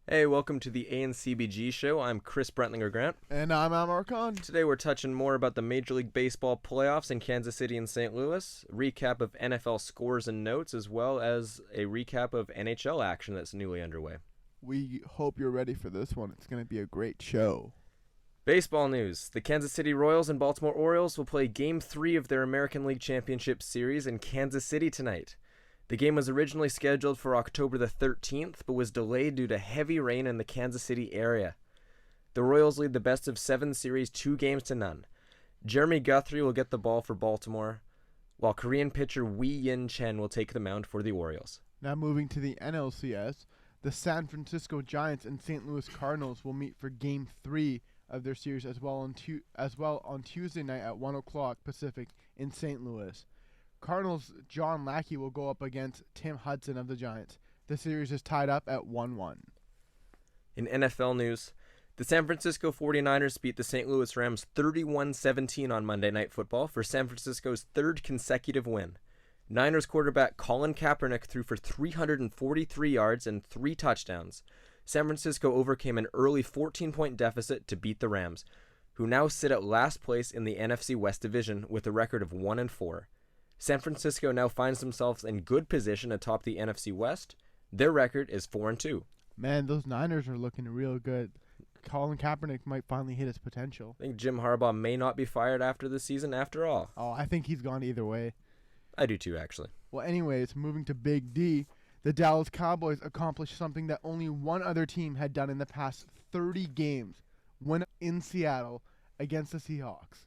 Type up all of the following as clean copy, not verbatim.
Hey, welcome to the EH and CBG show. I'm Chris Brentlinger-Grant. And I'm Ahmar Khan. Today we're touching more about the Major League Baseball playoffs in Kansas City and St. Louis, recap of NFL scores and notes, as well as a recap of NHL action that's newly underway. We hope you're ready for this one. It's going to be a great show. Baseball news. The Kansas City Royals and Baltimore Orioles will play Game 3 of their American League Championship Series in Kansas City tonight. The game was originally scheduled for October the 13th, but was delayed due to heavy rain in the Kansas City area. The Royals lead the best-of-7 series 2-0. Jeremy Guthrie will get the ball for Baltimore, while Korean pitcher Wei Yin Chen will take the mound for the Orioles. Now moving to the NLCS, the San Francisco Giants and St. Louis Cardinals will meet for Game 3 of their series as well on Tuesday night at 1 o'clock Pacific in St. Louis. Cardinals' John Lackey will go up against Tim Hudson of the Giants. The series is tied up at 1-1. In NFL news, the San Francisco 49ers beat the St. Louis Rams 31-17 on Monday Night Football for San Francisco's third consecutive win. Niners quarterback Colin Kaepernick threw for 343 yards and 3 touchdowns. San Francisco overcame an early 14-point deficit to beat the Rams, who now sit at last place in the NFC West Division with a record of 1-4. San Francisco now finds themselves in good position atop the NFC West. Their record is 4-2. Man, those Niners are looking real good. Colin Kaepernick might finally hit his potential. I think Jim Harbaugh may not be fired after the season after all. Oh, I think he's gone either way. I do too, actually. Well, anyways, moving to Big D, the Dallas Cowboys accomplished something that only one other team had done in the past 30 games, win in Seattle against the Seahawks.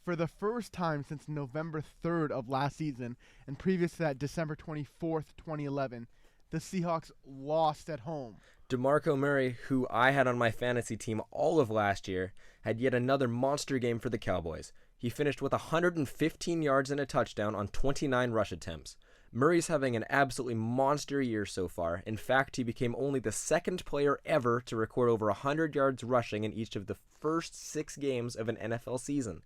For the first time since November 3rd of last season, and previous to that, December 24th, 2011, the Seahawks lost at home. DeMarco Murray, who I had on my fantasy team all of last year, had yet another monster game for the Cowboys. He finished with 115 yards and a touchdown on 29 rush attempts. Murray's having an absolutely monster year so far. In fact, he became only the second player ever to record over 100 yards rushing in each of the first 6 games of an NFL season.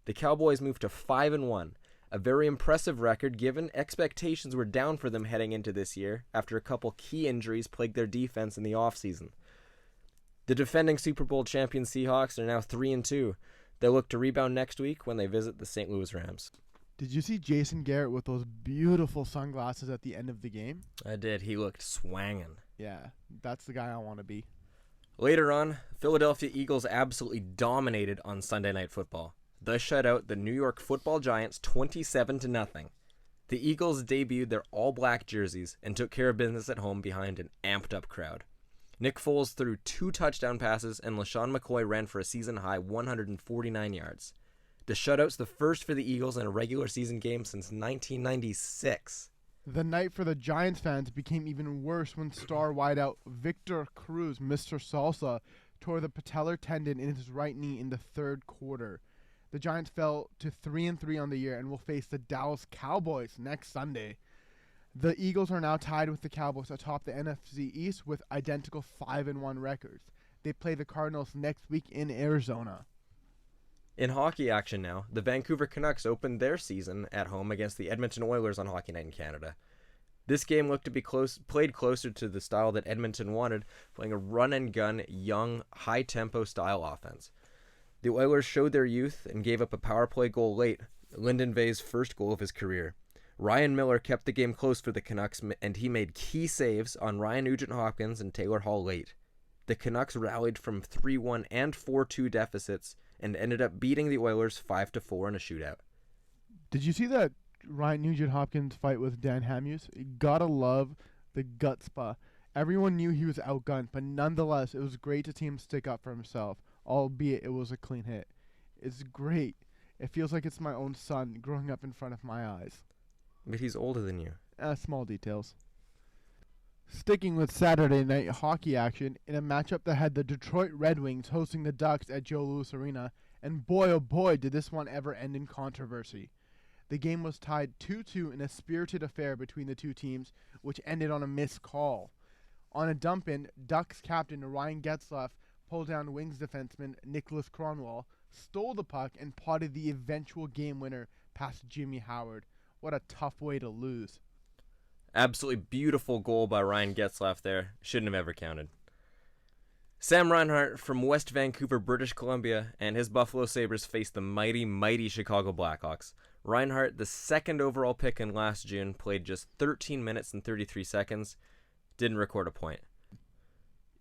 The Cowboys moved to 5-1, a very impressive record given expectations were down for them heading into this year after a couple key injuries plagued their defense in the offseason. The defending Super Bowl champion Seahawks are now 3-2. They'll look to rebound next week when they visit the St. Louis Rams. Did you see Jason Garrett with those beautiful sunglasses at the end of the game? I did. He looked swangin'. Yeah, that's the guy I want to be. Later on, Philadelphia Eagles absolutely dominated on Sunday Night Football. They shut out the New York Football Giants 27-0. The Eagles debuted their all-black jerseys and took care of business at home behind an amped-up crowd. Nick Foles threw 2 touchdown passes and LaShawn McCoy ran for a season-high 149 yards. The shutout's the first for the Eagles in a regular season game since 1996. The night for the Giants fans became even worse when star wideout Victor Cruz, Mr. Salsa, tore the patellar tendon in his right knee in the third quarter. The Giants fell to 3-3 on the year and will face the Dallas Cowboys next Sunday. The Eagles are now tied with the Cowboys atop the NFC East with identical 5-1 records. They play the Cardinals next week in Arizona. In hockey action now, the Vancouver Canucks opened their season at home against the Edmonton Oilers on Hockey Night in Canada. This game looked to be played closer to the style that Edmonton wanted, playing a run-and-gun, young, high-tempo style offense. The Oilers showed their youth and gave up a power play goal late, Lyndon Vay's first goal of his career. Ryan Miller kept the game close for the Canucks, and he made key saves on Ryan Nugent-Hopkins and Taylor Hall late. The Canucks rallied from 3-1 and 4-2 deficits and ended up beating the Oilers 5-4 in a shootout. Did you see that Ryan Nugent-Hopkins fight with Dan Hamhuis? You gotta love the gut spa. Everyone knew he was outgunned, but nonetheless, it was great to see him stick up for himself, albeit it was a clean hit. It's great. It feels like it's my own son growing up in front of my eyes. But he's older than you. Small details. Sticking with Saturday night hockey action, in a matchup that had the Detroit Red Wings hosting the Ducks at Joe Louis Arena, and boy oh boy did this one ever end in controversy. The game was tied 2-2 in a spirited affair between the two teams, which ended on a missed call. On a dump-in, Ducks captain Ryan Getzlaf pulled down Wings defenseman Nicholas Kronwall, stole the puck, and potted the eventual game winner past Jimmy Howard. What a tough way to lose. Absolutely beautiful goal by Ryan Getzlaf there. Shouldn't have ever counted. Sam Reinhart from West Vancouver, British Columbia, and his Buffalo Sabres faced the mighty Chicago Blackhawks. Reinhart, the second overall pick in last June, played just 13 minutes and 33 seconds. Didn't record a point.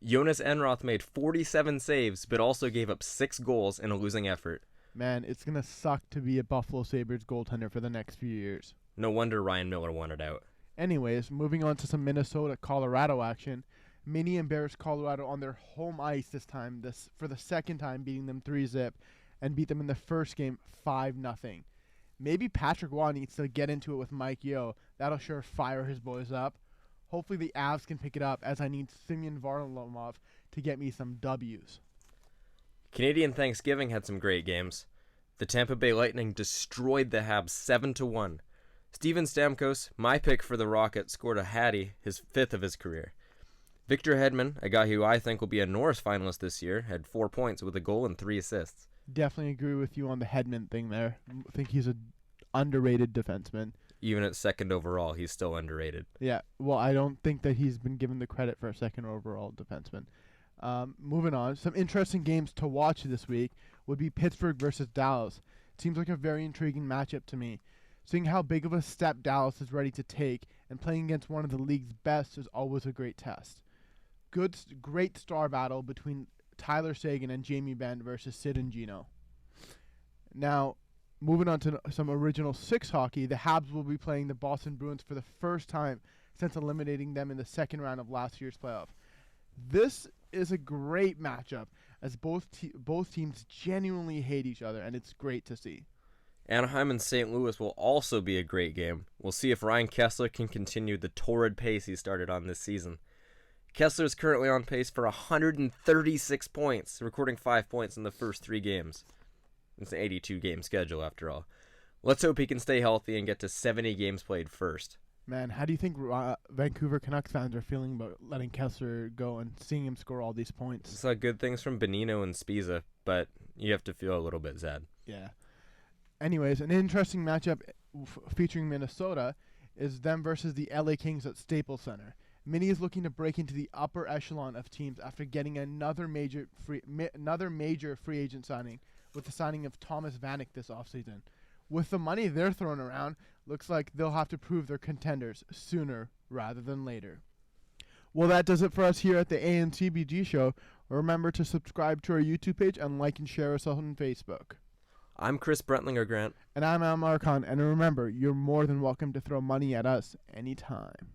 Jonas Enroth made 47 saves, but also gave up 6 goals in a losing effort. Man, it's going to suck to be a Buffalo Sabres goaltender for the next few years. No wonder Ryan Miller wanted out. Anyways, moving on to some Minnesota-Colorado action. Mini embarrassed Colorado on their home ice this time, for the second time, beating them 3-0, and beat them in the first game 5-0. Maybe Patrick Waugh needs to get into it with Mike Yeo. That'll sure fire his boys up. Hopefully the Avs can pick it up, as I need Semyon Varlamov to get me some W's. Canadian Thanksgiving had some great games. The Tampa Bay Lightning destroyed the Habs 7-1. Steven Stamkos, my pick for the Rocket, scored a hattie, his 5th of his career. Victor Hedman, a guy who I think will be a Norris finalist this year, had 4 points with a goal and 3 assists. Definitely agree with you on the Hedman thing there. I think he's an underrated defenseman. Even at second overall, he's still underrated. Yeah, well, I don't think that he's been given the credit for a second overall defenseman. Moving on, some interesting games to watch this week would be Pittsburgh versus Dallas. Seems like a very intriguing matchup to me. Seeing how big of a step Dallas is ready to take and playing against one of the league's best is always a great test. Great star battle between Tyler Seguin and Jamie Benn versus Sid and Gino. Now, moving on to some Original Six hockey, the Habs will be playing the Boston Bruins for the first time since eliminating them in the second round of last year's playoff. This is a great matchup as both teams genuinely hate each other, and it's great to see. Anaheim and St. Louis will also be a great game. We'll see if Ryan Kessler can continue the torrid pace he started on this season. Kessler is currently on pace for 136 points, recording 5 points in the first 3 games. It's an 82-game schedule, after all. Let's hope he can stay healthy and get to 70 games played first. Man, how do you think Vancouver Canucks fans are feeling about letting Kessler go and seeing him score all these points? I saw good things from Bonino and Spiza, but you have to feel a little bit sad. Yeah. Anyways, an interesting matchup featuring Minnesota is them versus the LA Kings at Staples Center. Minnie is looking to break into the upper echelon of teams after getting another major free agent signing with the signing of Thomas Vanek this offseason. With the money they're throwing around, looks like they'll have to prove they're contenders sooner rather than later. Well, that does it for us here at the EH and CBG show. Remember to subscribe to our YouTube page and like and share us on Facebook. I'm Chris Brentlinger-Grant. And I'm Ahmar Khan. And remember, you're more than welcome to throw money at us anytime.